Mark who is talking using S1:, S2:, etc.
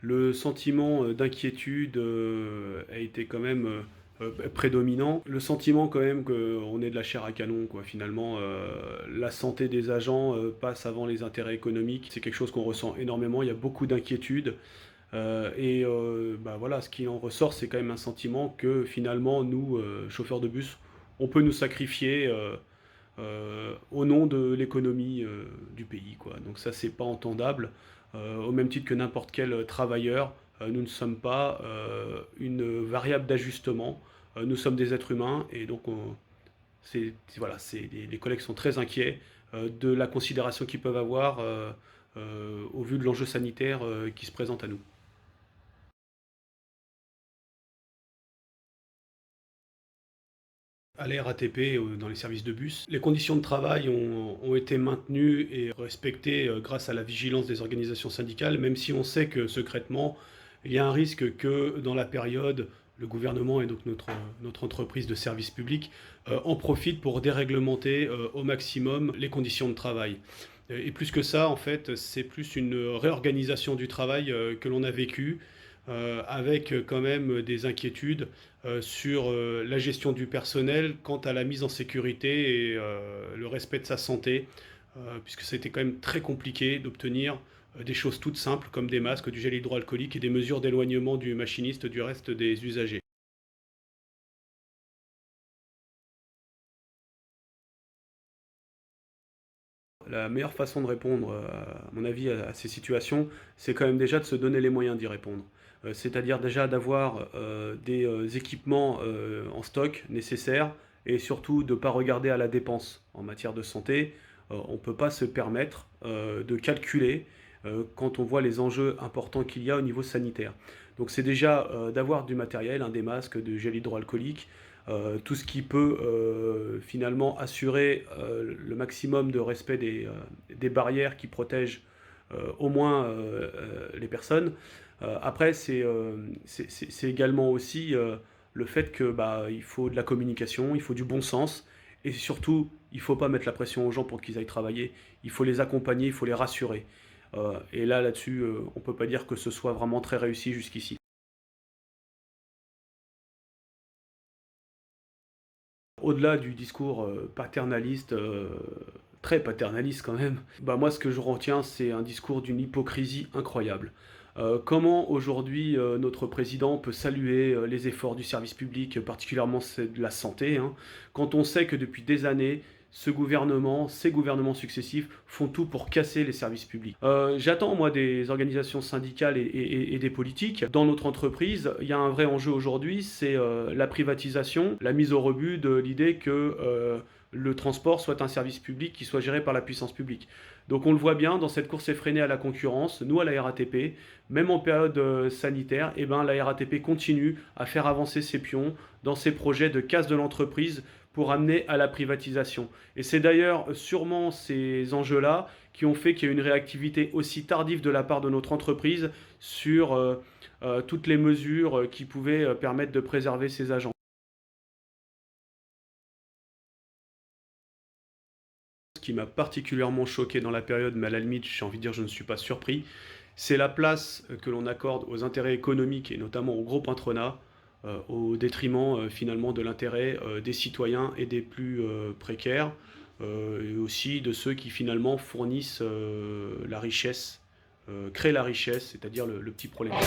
S1: Le sentiment d'inquiétude a été quand même prédominant. Le sentiment quand même qu'on est de la chair à canon, quoi. Finalement, la santé des agents passe avant les intérêts économiques. C'est quelque chose qu'on ressent énormément. Il y a beaucoup d'inquiétude. Bah voilà, ce qui en ressort, c'est quand même un sentiment que finalement, nous, chauffeurs de bus, on peut nous sacrifier au nom de l'économie du pays, quoi. Donc ça, c'est pas entendable. Au même titre que n'importe quel travailleur, nous ne sommes pas une variable d'ajustement. Nous sommes des êtres humains et donc voilà, les collègues sont très inquiets de la considération qu'ils peuvent avoir au vu de l'enjeu sanitaire qui se présente à nous. À la RATP, dans les services de bus, les conditions de travail ont été maintenues et respectées grâce à la vigilance des organisations syndicales, même si on sait que secrètement, il y a un risque que dans la période, le gouvernement et donc notre entreprise de service public en profitent pour déréglementer au maximum les conditions de travail. Et plus que ça, en fait, c'est plus une réorganisation du travail que l'on a vécu, avec quand même des inquiétudes sur la gestion du personnel quant à la mise en sécurité et le respect de sa santé, puisque ça a été quand même très compliqué d'obtenir des choses toutes simples comme des masques, du gel hydroalcoolique et des mesures d'éloignement du machiniste du reste des usagers. La meilleure façon de répondre, à mon avis, à ces situations, c'est quand même déjà de se donner les moyens d'y répondre. C'est-à-dire déjà d'avoir des équipements en stock nécessaires et surtout de ne pas regarder à la dépense en matière de santé. On ne peut pas se permettre de calculer quand on voit les enjeux importants qu'il y a au niveau sanitaire. Donc c'est déjà d'avoir du matériel, hein, des masques, du gel hydroalcoolique, tout ce qui peut finalement assurer le maximum de respect des barrières qui protègent au moins les personnes. Après, c'est également aussi le fait que bah, il faut de la communication, il faut du bon sens, et surtout, il ne faut pas mettre la pression aux gens pour qu'ils aillent travailler. Il faut les accompagner, il faut les rassurer. Et là-dessus, on ne peut pas dire que ce soit vraiment très réussi jusqu'ici. Au-delà du discours paternaliste, très paternaliste quand même, bah moi ce que je retiens c'est un discours d'une hypocrisie incroyable. Comment aujourd'hui notre président peut saluer les efforts du service public, particulièrement c'est de la santé, hein, quand on sait que depuis des années, ce gouvernement, ces gouvernements successifs font tout pour casser les services publics. J'attends moi des organisations syndicales et des politiques. Dans notre entreprise, il y a un vrai enjeu aujourd'hui, c'est la privatisation, la mise au rebut de l'idée que le transport soit un service public qui soit géré par la puissance publique. Donc on le voit bien dans cette course effrénée à la concurrence, nous à la RATP, même en période sanitaire, eh ben, la RATP continue à faire avancer ses pions dans ses projets de casse de l'entreprise pour amener à la privatisation. Et c'est d'ailleurs sûrement ces enjeux-là qui ont fait qu'il y a une réactivité aussi tardive de la part de notre entreprise sur toutes les mesures qui pouvaient permettre de préserver ses agents. Ce qui m'a particulièrement choqué dans la période, mais à la limite, j'ai envie de dire, je ne suis pas surpris, c'est la place que l'on accorde aux intérêts économiques et notamment au gros patronat, au détriment finalement de l'intérêt des citoyens et des plus précaires, et aussi de ceux qui finalement fournissent la richesse, créent la richesse, c'est-à-dire le petit prolétaire.